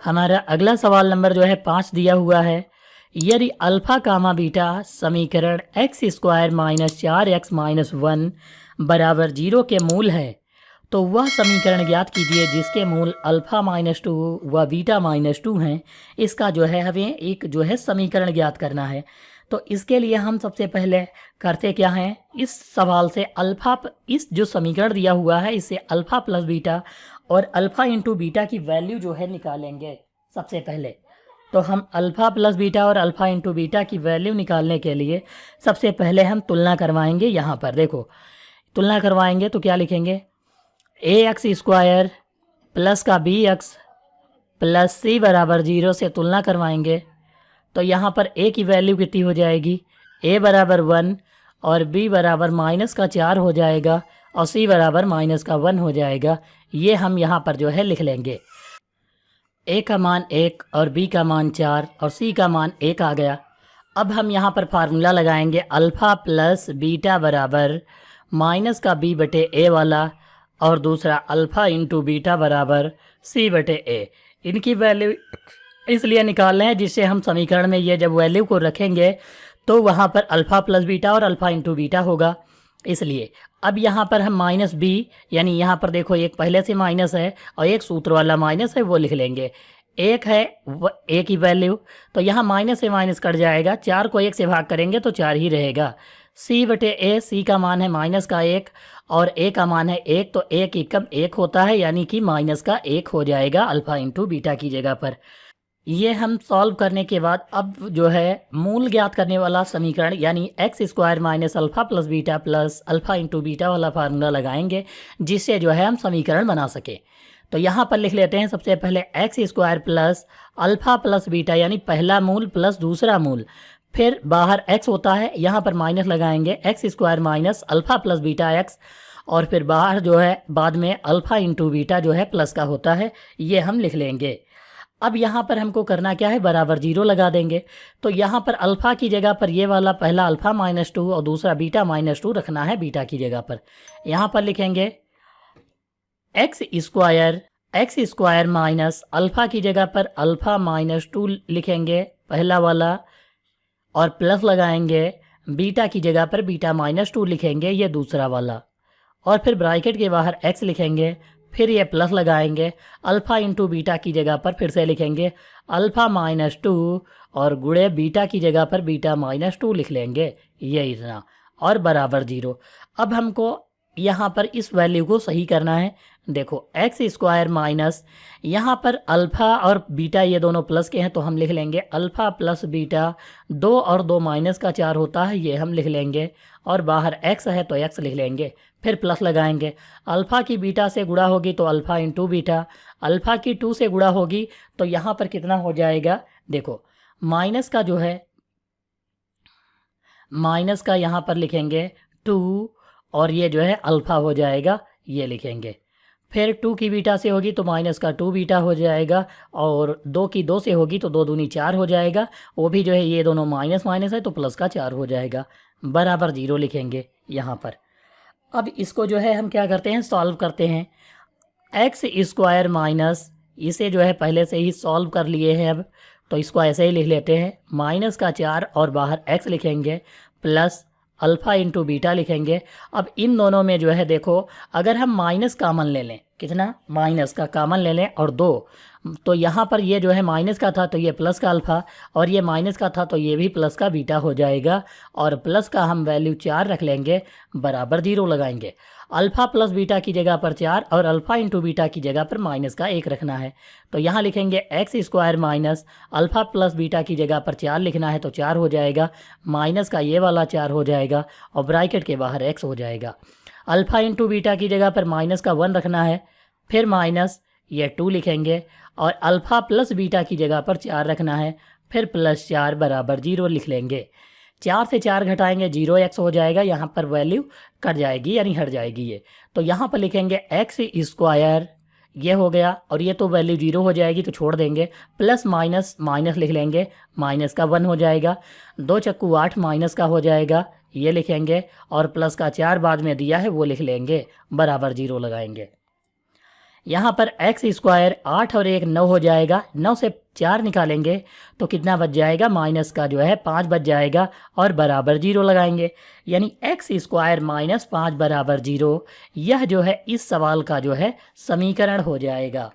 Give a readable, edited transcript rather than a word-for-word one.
हमारा अगला सवाल नंबर जो है 5 दिया हुआ है। यदि अल्फा कामा बीटा समीकरण x square minus 4x minus 1 बराबर 0 के मूल है तो वह समीकरण ज्ञात कीजिए जिसके मूल अल्फा माइनस 2 व बीटा माइनस 2 हैं। इसका जो है हमें एक जो है समीकरण ज्ञात करना है। तो इसके लिए हम सबसे पहले करते क्या हैं, इस सवाल से इस जो समीकरण दिया हुआ है इससे अल्फा प्लस बीटा और अल्फ़ा इंटू बीटा की वैल्यू जो है निकालेंगे सबसे पहले। तो हम अल्फ़ा प्लस बीटा और अल्फ़ा इंटू बीटा की वैल्यू निकालने के लिए सबसे पहले हम तुलना करवाएंगे। यहाँ पर देखो तुलना करवाएंगे तो क्या लिखेंगे, ए एक्स स्क्वायर प्लस का बी एक्स प्लस सी बराबर 0 से तुलना करवाएंगे। तो यहाँ पर ए की वैल्यू कितनी हो जाएगी, ए बराबर 1 और बी बराबर माइनस का 4 हो जाएगा और सी बराबर माइनस का 1 हो जाएगा। ये हम यहाँ पर जो है लिख लेंगे। ए का मान 1 और बी का मान 4 और सी का मान 1 आ गया। अब हम यहाँ पर फार्मूला लगाएंगे अल्फ़ा प्लस बीटा बराबर माइनस का बी बटे ए वाला और दूसरा अल्फ़ा इंटू बीटा बराबर सी बटे ए। इनकी वैल्यू इसलिए निकाल रहे हैं जिससे हम समीकरण में ये जब वैल्यू को रखेंगे तो वहाँ पर अल्फ़ा प्लस बीटा और अल्फ़ा इंटू बीटा होगा, इसलिए। अब यहाँ पर हम माइनस बी यानी यहाँ पर देखो एक पहले से माइनस है और एक सूत्र वाला माइनस है वो लिख लेंगे। एक है ए की वैल्यू तो यहाँ माइनस से माइनस कट जाएगा, 4 को 1 से भाग करेंगे तो 4 ही रहेगा। सी बटे ए, सी का मान है माइनस का 1 और ए का मान है 1 तो 1 एकम 1 होता है यानी कि माइनस का 1 हो जाएगा अल्फ़ा इंटू बीटा की जगह पर। ये हम सॉल्व करने के बाद अब जो है मूल ज्ञात करने वाला समीकरण यानी x square minus alpha plus beta plus alpha into beta वाला फार्मूला लगाएंगे जिससे जो है हम समीकरण बना सकें। तो यहाँ पर लिख लेते हैं सबसे पहले x square plus alpha plus beta यानी पहला मूल प्लस दूसरा मूल, फिर बाहर एक्स होता है यहाँ पर माइनस लगाएंगे, x square minus alpha plus beta x और फिर बाहर जो है बाद में अल्फ़ा इंटू बीटा जो है प्लस का होता है, ये हम लिख लेंगे। अब यहाँ पर हमको करना क्या है, बराबर 0 लगा देंगे। तो यहाँ पर अल्फ़ा की जगह पर ये वाला पहला अल्फ़ा माइनस 2 और दूसरा बीटा माइनस 2 रखना है बीटा की जगह पर। यहाँ पर लिखेंगे एक्स स्क्वायर माइनस अल्फ़ा की जगह पर अल्फ़ा माइनस 2 लिखेंगे पहला वाला और प्लस लगाएंगे, बीटा की जगह पर बीटा माइनस 2 लिखेंगे ये दूसरा वाला और फिर ब्रैकेट के बाहर एक्स लिखेंगे, फिर ये प्लस लगाएंगे, अल्फ़ा इंटू बीटा की जगह पर फिर से लिखेंगे अल्फ़ा माइनस 2 और गुणे बीटा की जगह पर बीटा माइनस 2 लिख लेंगे, ये इतना और बराबर 0। अब हमको यहाँ पर इस वैल्यू को सही करना है। देखो एक्स स्क्वायर माइनस यहाँ पर अल्फ़ा और बीटा ये दोनों प्लस के हैं तो हम लिख लेंगे अल्फ़ा प्लस बीटा, 2 और 2 माइनस का 4 होता है ये हम लिख लेंगे और बाहर एक्स है तो एक्स लिख लेंगे, फिर प्लस लगाएंगे। अल्फ़ा की बीटा से गुणा होगी तो अल्फ़ा इंटू बीटा, अल्फ़ा की 2 से गुणा होगी तो यहाँ पर कितना हो जाएगा, देखो माइनस का जो है माइनस का यहाँ पर लिखेंगे 2 और ये जो है अल्फ़ा हो जाएगा ये लिखेंगे, फिर 2 की बीटा से होगी तो माइनस का 2 बीटा हो जाएगा और 2 की 2 से होगी तो 2 दूनी 4 हो जाएगा, वो भी जो है ये दोनों माइनस माइनस है तो प्लस का 4 हो जाएगा, बराबर 0 लिखेंगे यहाँ पर। अब इसको जो है हम क्या करते हैं, सॉल्व करते हैं। एक्स स्क्वायर माइनस इसे जो है पहले से ही सॉल्व कर लिए हैं, अब तो इसको ऐसे ही लिख लेते हैं, माइनस का 4 और बाहर एक्स लिखेंगे प्लस अल्फ़ा इंटू बीटा लिखेंगे। अब इन दोनों में जो है देखो अगर हम माइनस कामन ले लें, कितना माइनस का कामन ले लें और 2 तो यहाँ पर ये जो है माइनस का था तो ये प्लस का अल्फ़ा और ये माइनस का था तो ये भी प्लस का बीटा हो जाएगा और प्लस का हम वैल्यू 4 रख लेंगे, बराबर 0 लगाएंगे। अल्फ़ा प्लस बीटा की जगह पर 4 और अल्फ़ा इंटू बीटा की जगह पर माइनस का 1 रखना है तो यहाँ लिखेंगे x square minus alpha plus beta की जगह पर 4 लिखना है तो 4 हो जाएगा, माइनस का ये वाला 4 हो जाएगा और ब्रैकेट के बाहर एक्स हो जाएगा। अल्फ़ा इंटू बीटा की जगह पर माइनस का 1 रखना है, फिर माइनस ये 2 लिखेंगे और अल्फ़ा प्लस बीटा की जगह पर 4 रखना है, फिर प्लस 4 बराबर 0 लिख लेंगे। 4 से 4 घटाएंगे 0x हो जाएगा, यहाँ पर वैल्यू कट जाएगी यानी हट जाएगी ये, तो यहाँ पर लिखेंगे एक्स स्क्वायर ये हो गया और ये तो वैल्यू 0 हो जाएगी तो छोड़ देंगे, प्लस माइनस माइनस लिख लेंगे, माइनस का 1 हो जाएगा, 2 चक्कू 8 माइनस का हो जाएगा ये लिखेंगे और प्लस का 4 बाद में दिया है वो लिख लेंगे, बराबर 0 लगाएंगे। यहाँ पर एक्स स्क्वायर 8 और 1 9 हो जाएगा, 9 से 4 निकालेंगे तो कितना बच जाएगा, माइनस का जो है 5 बच जाएगा और बराबर 0 लगाएंगे, यानी एक्स स्क्वायर माइनस 5 बराबर 0। यह जो है इस सवाल का जो है समीकरण हो जाएगा।